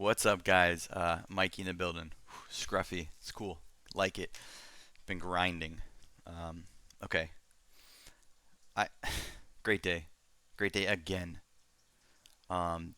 What's up, guys? Mikey in the building. Scruffy. It's cool. Like it. Been grinding. Um, okay. I great day. Great day again.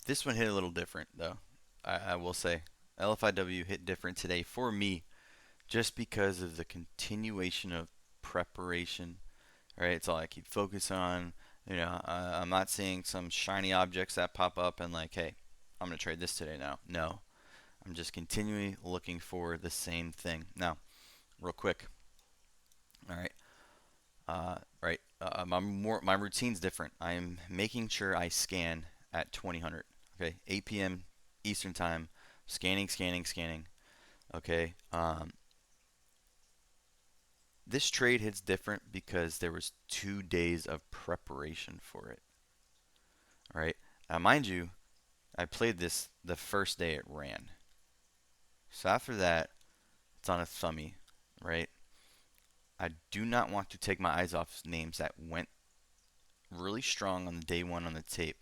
This one hit a little different though. I will say LFIW hit different today for me just because of the continuation of preparation. Right? It's all I keep focus on. I'm not seeing some shiny objects that pop up and like, hey, I'm gonna trade this today now. No, I'm just continually looking for the same thing. Now, real quick. All right. Right. My routine's different. I am making sure I scan at 2000. Okay, 8 p.m. Eastern time. Scanning, scanning, scanning. Okay. This trade hits different because there was 2 days of preparation for it. All right. Now, mind you, I played this the first day it ran. So after that, it's on a thummy, right? I do not want to take my eyes off names that went really strong on the day one on the tape.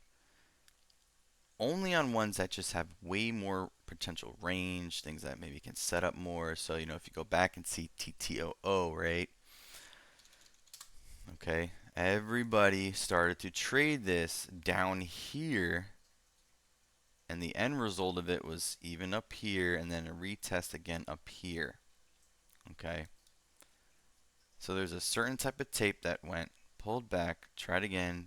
Only on ones that just have way more potential range, things that maybe can set up more. So, if you go back and see TTOO, right? Okay. Everybody started to trade this down here, and the end result of it was even up here and then a retest again up here. Okay. So there's a certain type of tape that went, pulled back, tried again,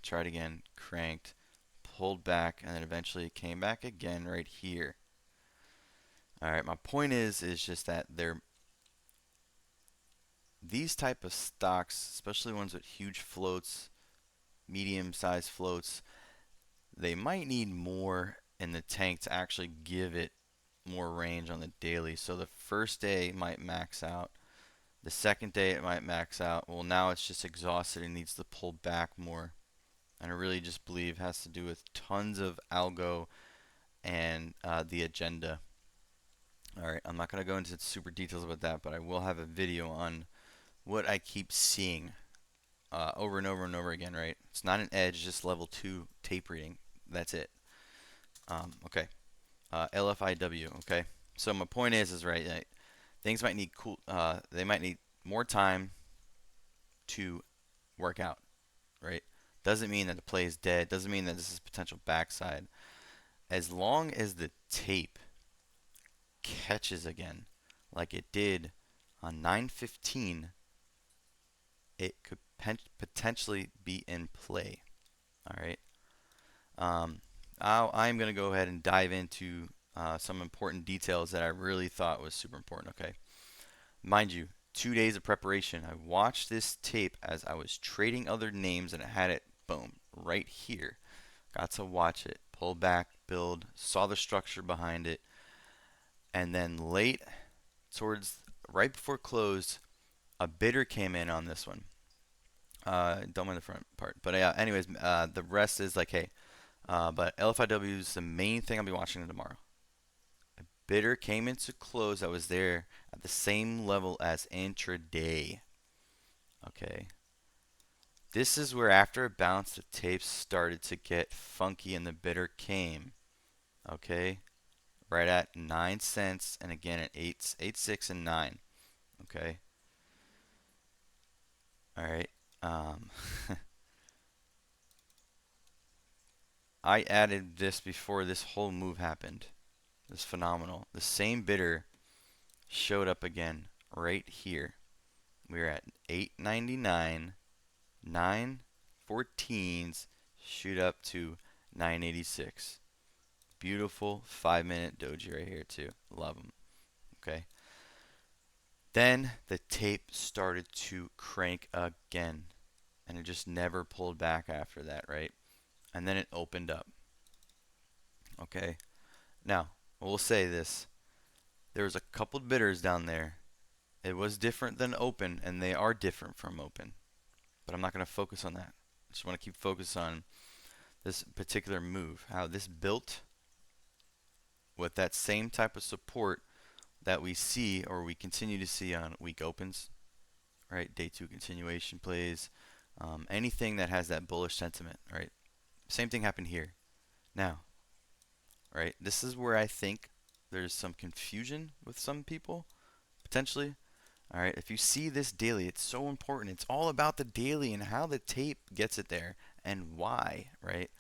cranked, pulled back, and then eventually it came back again right here. All right, my point is just that these type of stocks, especially ones with huge floats, medium-sized floats, they might need more in the tank to actually give it more range on the daily. So the first day might max out. The second day it might max out. Well, now it's just exhausted and needs to pull back more. And I really just believe it has to do with tons of algo and the agenda. All right, I'm not going to go into super details about that, but I will have a video on what I keep seeing over and over and over again, right? It's not an edge, just level 2 tape reading. That's it. Okay. LFIW, okay? So my point is right, things might need they might need more time to work out, right? Doesn't mean that the play is dead. Doesn't mean that this is potential backside. As long as the tape catches again, like it did on 915, it could potentially be in play. All right. I'm going to go ahead and dive into some important details that I really thought was super important. Okay. Mind you, 2 days of preparation. I watched this tape as I was trading other names and I had it, boom, right here. Got to watch it, pull back, build, saw the structure behind it, and then late, towards right before close, a bidder came in on this one. Don't mind the front part, but yeah. Anyways, the rest is like, hey, but LFIW is the main thing I'll be watching tomorrow. A bidder came into close. I was there at the same level as intraday. Okay. This is where after it bounced, the tapes started to get funky and the bidder came. Okay. Right at 9 cents and again at 8, 6, and 9. Okay. All right. Um, I added this before this whole move happened. It's phenomenal. The same bidder showed up again right here. We're at 8.99, 9.14s, shoot up to 9.86. Beautiful 5-minute doji right here too. Love them. Okay. Then the tape started to crank again, and it just never pulled back after that, right? And then it opened up. Okay. Now, we'll say this. There was a couple bidders down there. It was different than open, and they are different from open. But I'm not going to focus on that. I just want to keep focus on this particular move. How this built with that same type of support that we see or we continue to see on week opens, right? Day 2 continuation plays, anything that has that bullish sentiment, right? Same thing happened here. Now, right? This is where I think there's some confusion with some people, potentially. All right, if you see this daily, it's so important. It's all about the daily and how the tape gets it there and why, right?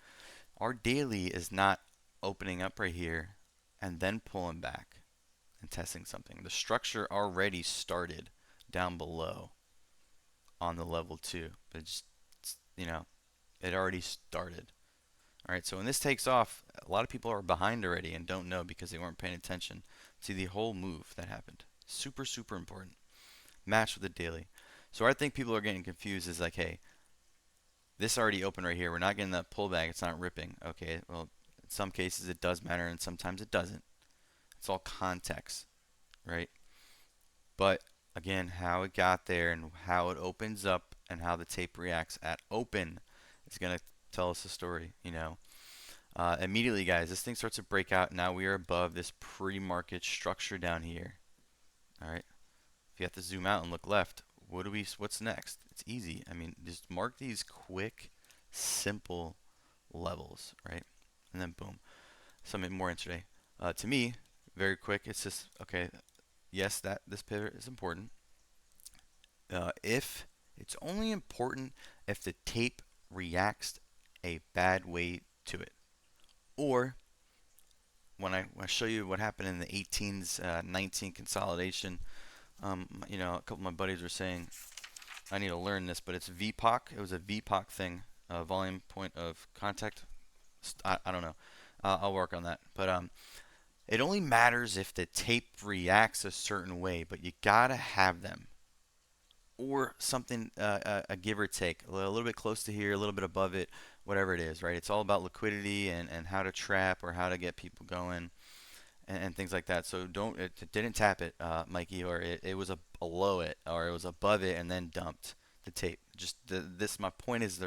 Our daily is not opening up right here and then pulling back and testing something. The structure already started down below on the level 2. But just, you know, it already started. All right, so when this takes off, a lot of people are behind already and don't know because they weren't paying attention to the whole move that happened. Super, super important. Match with the daily. So I think people are getting confused is like, hey, this already opened right here. We're not getting that pullback. It's not ripping. Okay, well, in some cases it does matter and sometimes it doesn't. It's all context, right? But again, how it got there and how it opens up and how the tape reacts at open is going to tell us the story, you know. Immediately, guys, this thing starts to break out. Now we are above this pre-market structure down here. All right. If you have to zoom out and look left, what's next? It's easy. I mean, just mark these quick, simple levels, right? And then boom. Something more intraday. To me, very quick. It's just okay. Yes, that this pivot is important. If it's only important if the tape reacts a bad way to it, or when I show you what happened in the 18s, 19 consolidation, you know, a couple of my buddies were saying I need to learn this, but it's VPOC. It was a VPOC thing, volume point of contact. I don't know. I'll work on that. But it only matters if the tape reacts a certain way, but you gotta have them. Or something, a give or take, a little bit close to here, a little bit above it, whatever it is, right? It's all about liquidity and how to trap or how to get people going and things like that. So it didn't tap it, Mikey, or it was below it, or it was above it and then dumped the tape. Just my point is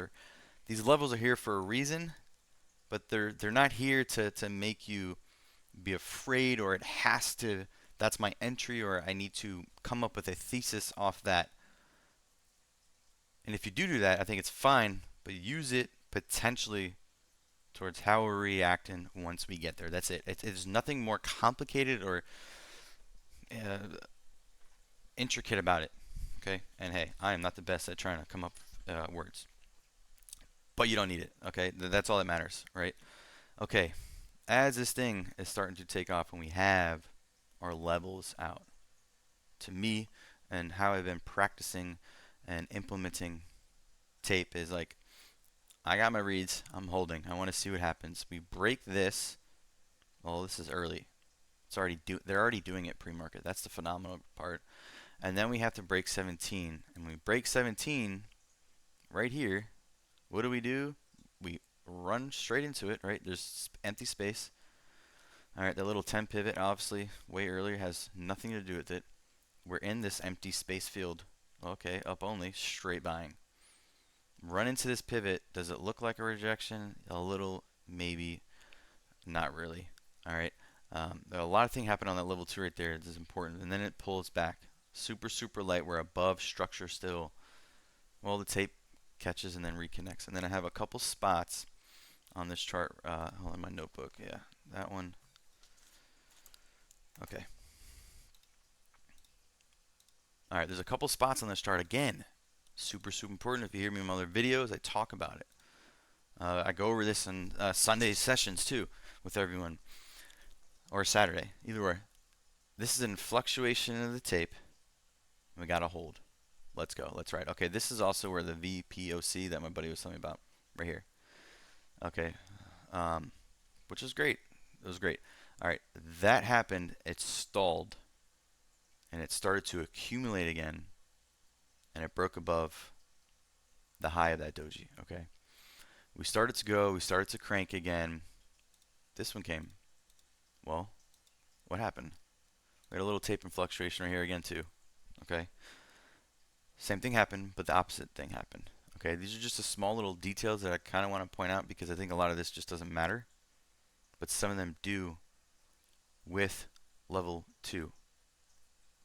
these levels are here for a reason, but they're not here to make you be afraid or it has to. That's my entry, or I need to come up with a thesis off that. And if you do that, I think it's fine, but use it potentially towards how we're reacting once we get there. That's it. It's nothing more complicated or uh, intricate about it. Okay? And hey, I am not the best at trying to come up with words. But you don't need it. Okay? That's all that matters, right? Okay. As this thing is starting to take off and we have our levels out, to me, and how I've been practicing and implementing tape is like, I got my reads. I'm holding. I want to see what happens. We break this. Well, this is early. They're already doing it pre-market. That's the phenomenal part. And then we have to break 17. And we break 17 right here. What do? We run straight into it, right? There's empty space. All right, that little 10 pivot, obviously, way earlier, has nothing to do with it. We're in this empty space field. Okay, up only, straight buying. Run into this pivot. Does it look like a rejection? A little, maybe, not really. All right. A lot of things happen on that level 2 right there. This is important. And then it pulls back. Super, super light. We're above structure still. Well, the tape catches and then reconnects. And then I have a couple spots on this chart. Hold on, my notebook. Yeah, that one. Okay. All right, there's a couple spots on this chart again. Super, super important. If you hear me in my other videos, I talk about it. I go over this in Sunday sessions too with everyone, or Saturday, either way. This is in fluctuation of the tape. We got to hold. Let's go. Let's ride. Okay, this is also where the VPOC that my buddy was telling me about, right here. Okay, which is great. It was great. All right, that happened. It stalled, and it started to accumulate again, and it broke above the high of that doji. Okay, we started to go. We started to crank again. This one came. Well, what happened? We had a little tape and fluctuation right here again too. Okay, same thing happened, but the opposite thing happened. Okay, these are just the small little details that I kind of want to point out because I think a lot of this just doesn't matter, but some of them do with level 2.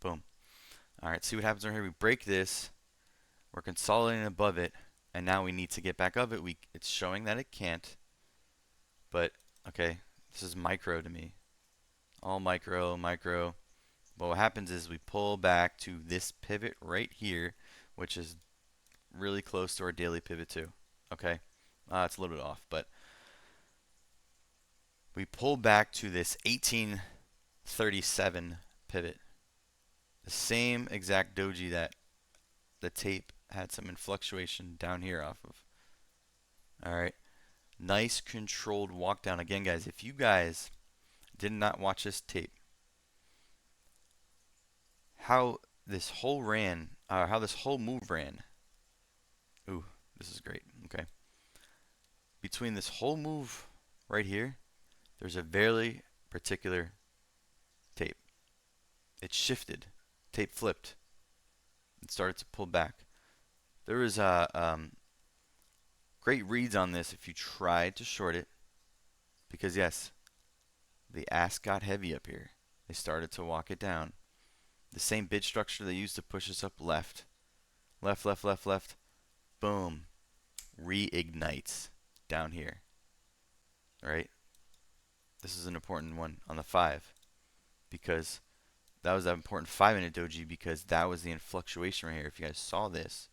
Boom. All right, see what happens right here. We break this. We're consolidating above it, and now we need to get back up it. It's showing that it can't, but okay, this is micro to me. all micro, micro. But what happens is we pull back to this pivot right here, which is really close to our daily pivot too. Okay, it's a little bit off, but we pull back to this 1837 pivot, the same exact doji that the tape had some fluctuation down here off of. All right, nice controlled walk down. Again, guys, if you guys did not watch this tape, how this whole move ran. Ooh, this is great. Okay, between this whole move right here, there's a very particular tape. It shifted, tape flipped, and started to pull back. There was great reads on this if you tried to short it, because yes, the ask got heavy up here. They started to walk it down. The same bid structure they used to push us up left, left, left, left, left, boom, reignites down here. All right, this is an important one on the 5 because that was that important 5-minute doji because that was the fluctuation right here. If you guys saw this,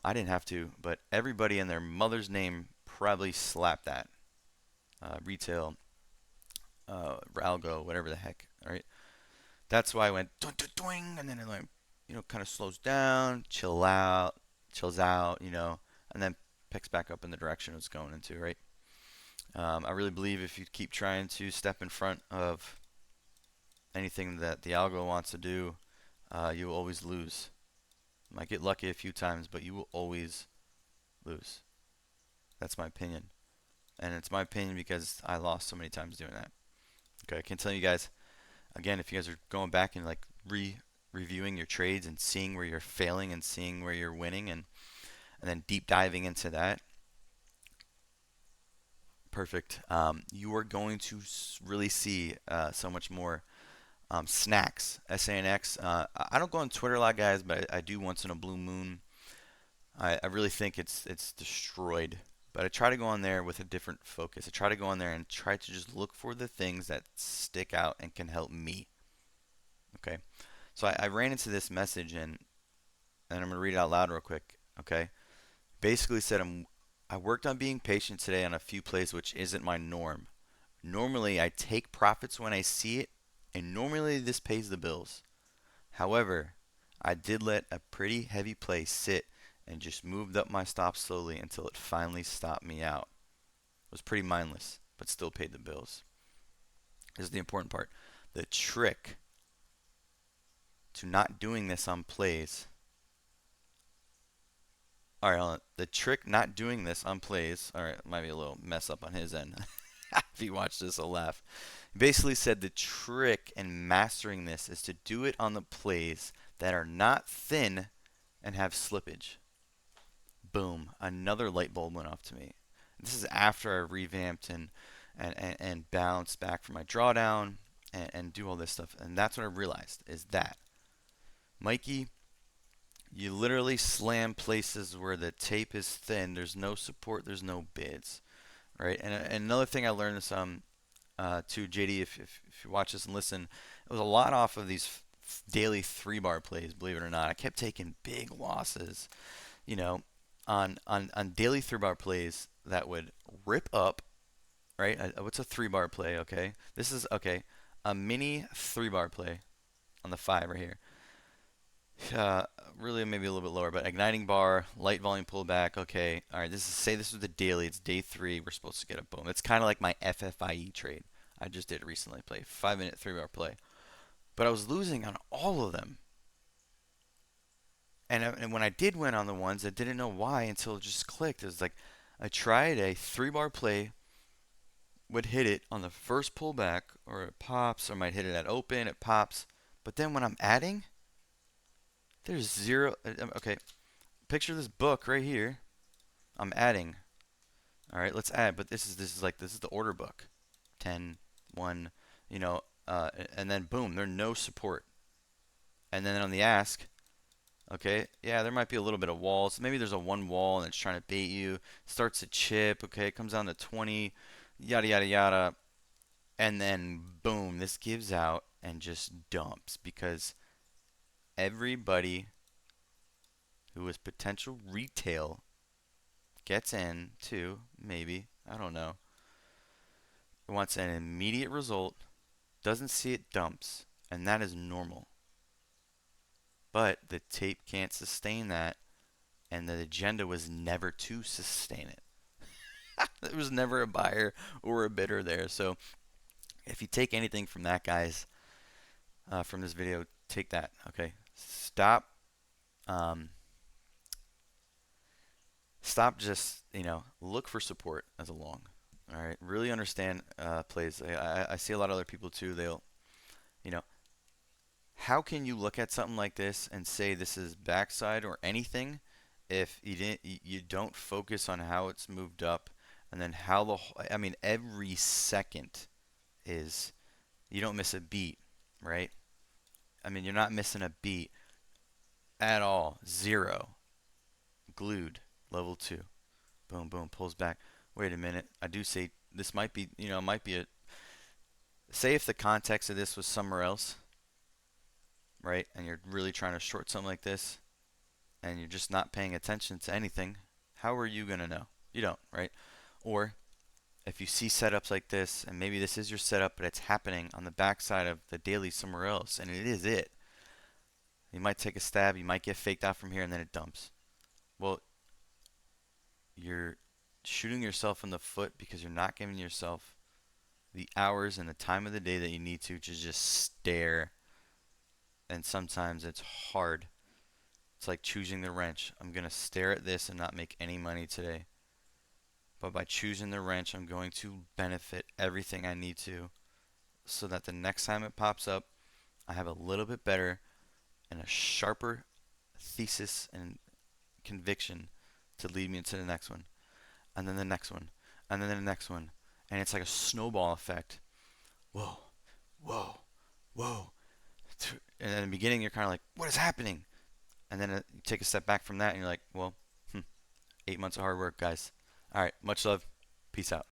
I didn't have to, but everybody and their mother's name probably slapped that. Retail, algo, whatever the heck. All right, that's why I went doing, doing, and then it like kind of slows down, chills out, and then picks back up in the direction it's going into. Right. I really believe if you keep trying to step in front of anything that the algo wants to do, you will always lose. You might get lucky a few times, but you will always lose. That's my opinion. And it's my opinion because I lost so many times doing that. Okay, I can tell you guys, again, if you guys are going back and like reviewing your trades and seeing where you're failing and seeing where you're winning and then deep diving into that, perfect. You are going to really see so much more snacks, SANX. I don't go on Twitter a lot, guys, but I do once in a blue moon. I really think it's destroyed. But I try to go on there with a different focus. I try to go on there and try to just look for the things that stick out and can help me. Okay, so I ran into this message and I'm gonna read it out loud real quick. Okay, basically said I worked on being patient today on a few plays, which isn't my norm. Normally I take profits when I see it, and normally this pays the bills. However, I did let a pretty heavy play sit and just moved up my stop slowly until it finally stopped me out. It was pretty mindless, but still paid the bills. This is the important part. The trick to not doing this on plays. All right, hold on. The trick not doing this on plays. All right, might be a little mess up on his end. If you watch this, I'll laugh. He basically said the trick in mastering this is to do it on the plays that are not thin and have slippage. Boom, another light bulb went off to me. This is after I revamped and bounced back from my drawdown and do all this stuff. And that's what I realized is that, Mikey, you literally slam places where the tape is thin. There's no support. There's no bids, right? And another thing I learned is to JD, if you watch this and listen, it was a lot off of these daily 3-bar plays. Believe it or not, I kept taking big losses, on daily 3-bar plays that would rip up. Right? What's a 3-bar play? Okay, this is okay. A mini 3-bar play on the 5 right here. Really maybe a little bit lower, but igniting bar, light volume pullback. Okay, all right. This was the daily. It's day 3. We're supposed to get a boom. It's kind of like my FFIE trade. I just did recently. Play 5-minute 3-bar play, but I was losing on all of them. And when I did win on the ones, I didn't know why until it just clicked. It was like I tried a 3-bar play, would hit it on the first pullback, or it pops, or might hit it at open, it pops. But then when I'm adding, there's zero. Okay, picture this book right here. I'm adding. All right, let's add. But this is the order book. 10, 1, and then boom, there's no support. And then on the ask, okay, yeah, there might be a little bit of walls. Maybe there's a 1 wall and it's trying to bait you. Starts to chip. Okay, it comes down to 20. Yada yada yada. And then boom, this gives out and just dumps because everybody who is potential retail gets in too, maybe, I don't know, wants an immediate result, doesn't see it, dumps, and that is normal. But the tape can't sustain that, and the agenda was never to sustain it. There was never a buyer or a bidder there. So if you take anything from that, guys, from this video, take that. Okay, stop, um, stop. Just look for support as a long. All right, really understand plays. I see a lot of other people too. They'll, you know, how can you look at something like this and say this is backside or anything if you don't focus on how it's moved up and then how I mean every second is, you don't miss a beat, right? I mean, you're not missing a beat at all. Zero. Glued. Level 2. Boom, boom. Pulls back. Wait a minute. I do say this might be, might be a. Say if the context of this was somewhere else, right? And you're really trying to short something like this and you're just not paying attention to anything, how are you going to know? You don't, right? Or if you see setups like this and maybe this is your setup, but it's happening on the backside of the daily somewhere else and it is it. You might take a stab, you might get faked out from here, and then it dumps. Well, you're shooting yourself in the foot because you're not giving yourself the hours and the time of the day that you need to just stare. And sometimes it's hard. It's like choosing the wrench. I'm going to stare at this and not make any money today. But by choosing the wrench, I'm going to benefit everything I need to so that the next time it pops up, I have a little bit better and a sharper thesis and conviction to lead me into the next one, and then the next one, and then the next one. And it's like a snowball effect. Whoa, whoa, whoa. And in the beginning, you're kind of like, what is happening? And then you take a step back from that, and you're like, well, 8 months of hard work, guys. All right, much love. Peace out.